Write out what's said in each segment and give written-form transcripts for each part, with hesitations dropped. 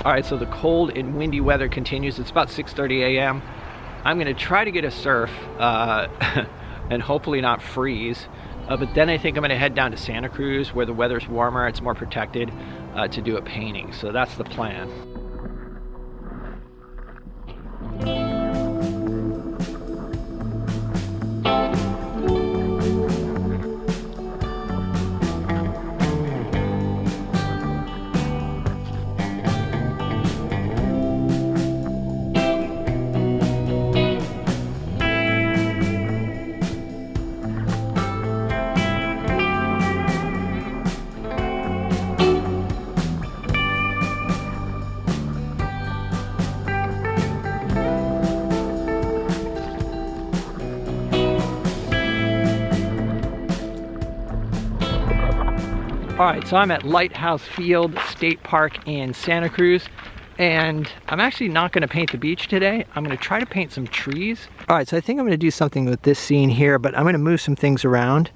All right, so the cold and windy weather continues. It's about 6:30 a.m. I'm gonna try to get a surf and hopefully not freeze. But then I think I'm gonna head down to Santa Cruz where the weather's warmer, it's more protected, to do a painting. So that's the plan. All right, so I'm at Lighthouse Field State Park in Santa Cruz, and I'm actually not gonna paint the beach today. I'm gonna try to paint some trees. All right, so I think I'm gonna do something with this scene here, but I'm gonna move some things around.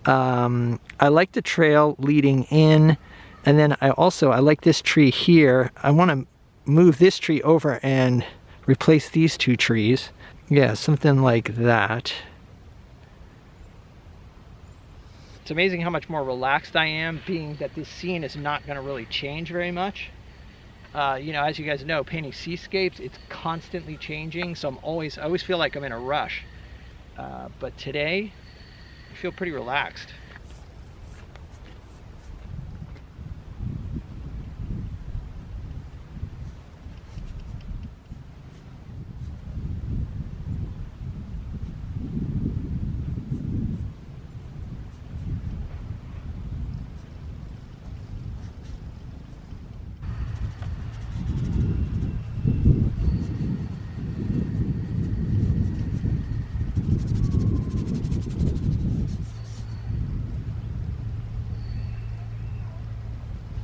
I like the trail leading in, and then I like this tree here. I wanna move this tree over and replace these two trees. Yeah, something like that. It's amazing how much more relaxed I am, being that this scene is not going to really change very much. You know, as you guys know, painting seascapes, it's constantly changing, so I always feel like I'm in a rush. But today, I feel pretty relaxed.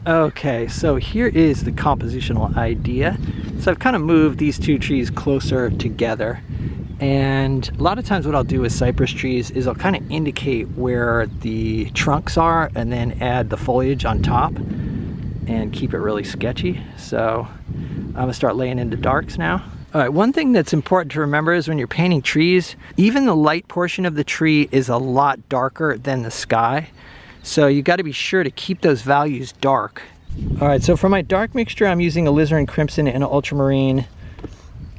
Okay, so here is the compositional idea. So I've kind of moved these two trees closer together, and a lot of times what I'll do with cypress trees is I'll kind of indicate where the trunks are and then add the foliage on top and keep it really sketchy. So I'm gonna start laying into darks now. All right, one thing that's important to remember is when you're painting trees, even the light portion of the tree is a lot darker than the sky. So you got to be sure to keep those values dark. All right, so for my dark mixture, I'm using alizarin crimson and ultramarine,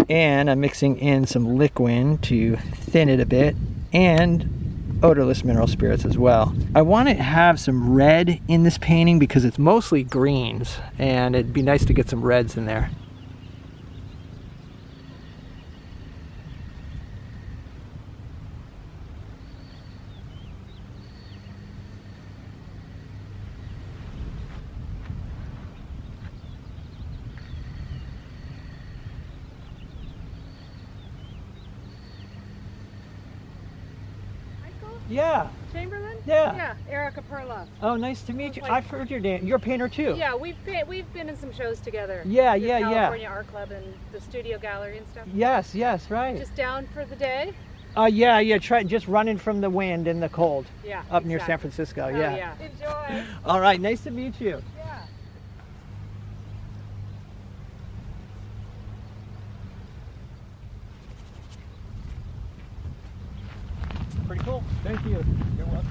and I'm mixing in some liquin to thin it a bit, and odorless mineral spirits as well. I want to have some red in this painting because it's mostly greens, and it'd be nice to get some reds in there. Yeah. Chamberlain? Yeah. Yeah, Erica Perla. Oh, nice to meet you. I've heard your name. You're a painter too. Yeah, we've been in some shows together. Yeah, the yeah, California Art Club and the Studio Gallery and stuff. Yes, yes, right. Just down for the day? Yeah, just running from the wind and the cold. Yeah. Up near San Francisco, Oh, yeah. yeah. Enjoy. All right, nice to meet you. Yeah. Pretty cool. Thank you. You're welcome.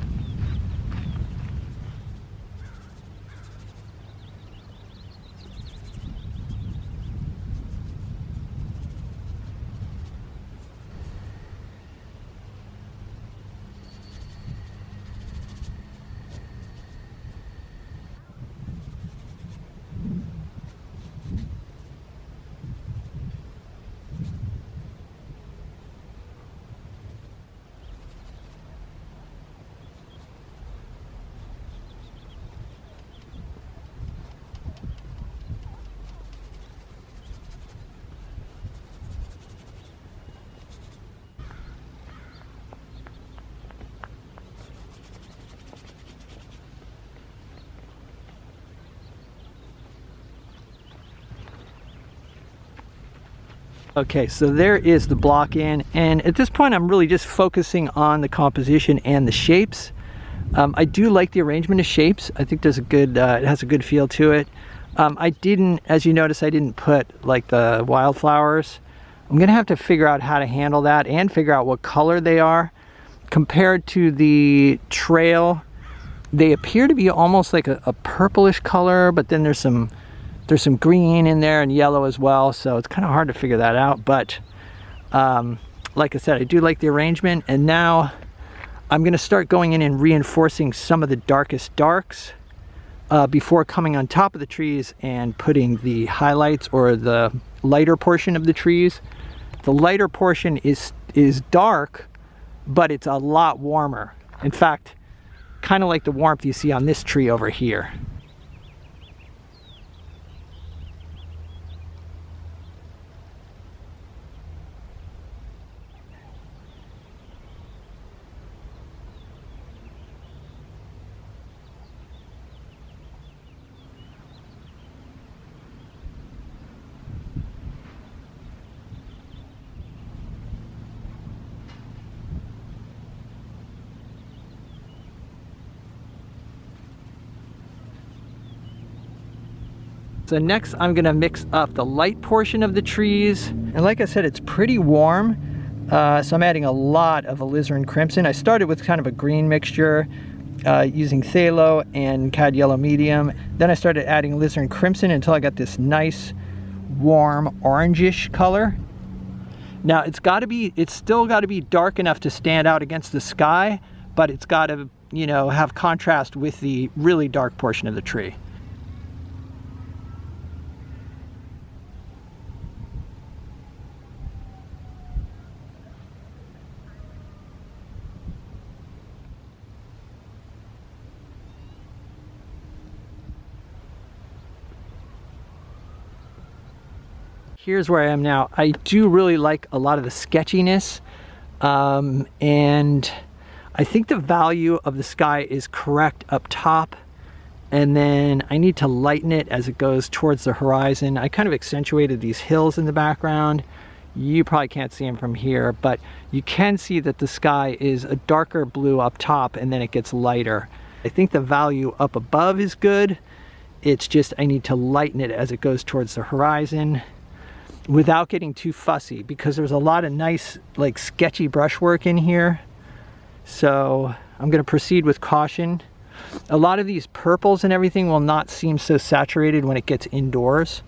Okay, so there is the block in, and at this point I'm really just focusing on the composition and the shapes. I do like the arrangement of shapes. I think there's a good, it has a good feel to it. I didn't, as you notice, I didn't put like the wildflowers. I'm gonna have to figure out how to handle that and figure out what color they are. Compared to the trail, they appear to be almost like a purplish color, but then there's some green in there and yellow as well, so it's kind of hard to figure that out. But like I said, I do like the arrangement, and now I'm gonna start going in and reinforcing some of the darkest darks before coming on top of the trees and putting the highlights or the lighter portion of the trees. The lighter portion is dark, but it's a lot warmer. In fact, kind of like the warmth you see on this tree over here. So next I'm gonna mix up the light portion of the trees. And like I said, it's pretty warm. So I'm adding a lot of alizarin crimson. I started with kind of a green mixture using phthalo and cad yellow medium. Then I started adding alizarin crimson until I got this nice warm orangish color. Now it's still gotta be dark enough to stand out against the sky, but it's gotta, you know, have contrast with the really dark portion of the tree. Here's where I am now. I do really like a lot of the sketchiness, and I think the value of the sky is correct up top, and then I need to lighten it as it goes towards the horizon. I kind of accentuated these hills in the background. You probably can't see them from here, but you can see that the sky is a darker blue up top and then it gets lighter. I think the value up above is good. It's just I need to lighten it as it goes towards the horizon without getting too fussy, because there's a lot of nice like sketchy brushwork in here. So I'm going to proceed with caution. A lot of these purples and everything will not seem so saturated when it gets indoors.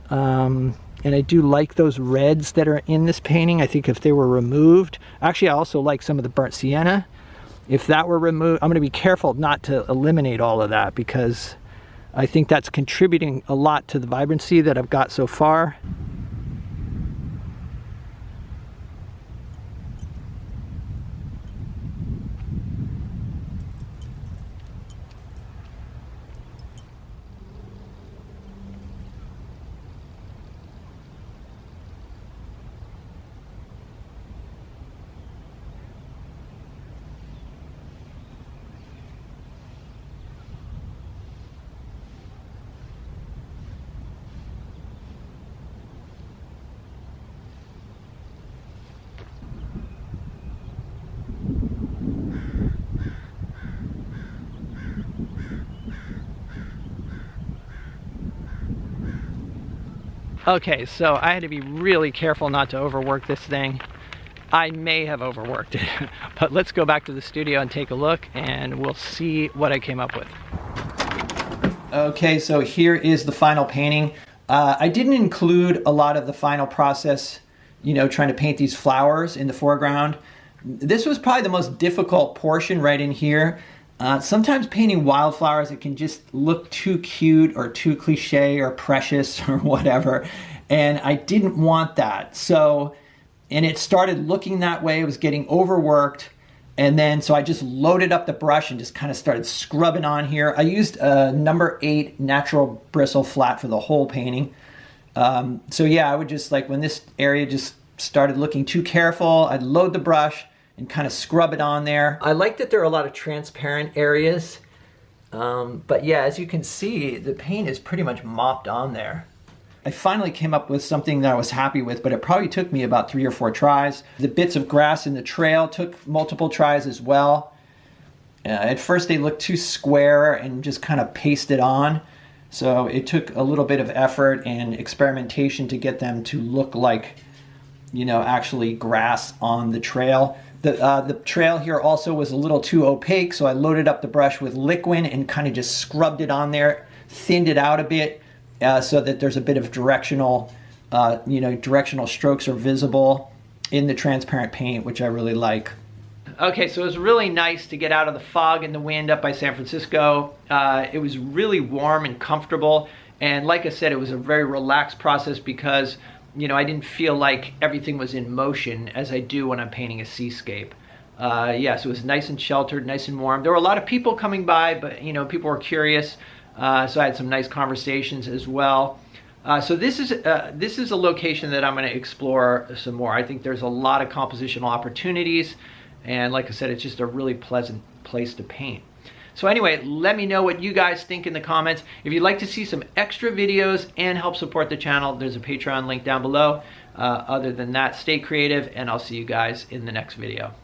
And I do like those reds that are in this painting. I think if they were removed, actually I also like some of the burnt sienna. If that were removed, I'm going to be careful not to eliminate all of that, because I think that's contributing a lot to the vibrancy that I've got so far. Okay, so I had to be really careful not to overwork this thing. I may have overworked it, but let's go back to the studio and take a look and we'll see what I came up with. Okay, so here is the final painting. I didn't include a lot of the final process, you know, trying to paint these flowers in the foreground. This was probably the most difficult portion right in here. Sometimes painting wildflowers, it can just look too cute or too cliche or precious or whatever, and I didn't want that. So, and it started looking that way. It was getting overworked, and then so I just loaded up the brush and just kind of started scrubbing on here. I used a number 8 natural bristle flat for the whole painting. So yeah, I would just, like, when this area just started looking too careful, I'd load the brush and kind of scrub it on there. I like that there are a lot of transparent areas, but yeah, as you can see, the paint is pretty much mopped on there. I finally came up with something that I was happy with, but it probably took me about 3 or 4 tries. The bits of grass in the trail took multiple tries as well. At first they looked too square and just kind of pasted on, So it took a little bit of effort and experimentation to get them to look like, you know, actually grass on the trail. The trail here also was a little too opaque, so I loaded up the brush with liquid and kind of just scrubbed it on there, thinned it out a bit so that there's a bit of directional, directional strokes are visible in the transparent paint, which I really like. Okay, so it was really nice to get out of the fog and the wind up by San Francisco. It was really warm and comfortable. And like I said, it was a very relaxed process because, you know, I didn't feel like everything was in motion as I do when I'm painting a seascape. So it was nice and sheltered, nice and warm. There were a lot of people coming by, but, you know, people were curious. So I had some nice conversations as well. So this is a location that I'm going to explore some more. I think there's a lot of compositional opportunities. And like I said, it's just a really pleasant place to paint. So anyway, let me know what you guys think in the comments. If you'd like to see some extra videos and help support the channel, there's a Patreon link down below. Other than that, stay creative, and I'll see you guys in the next video.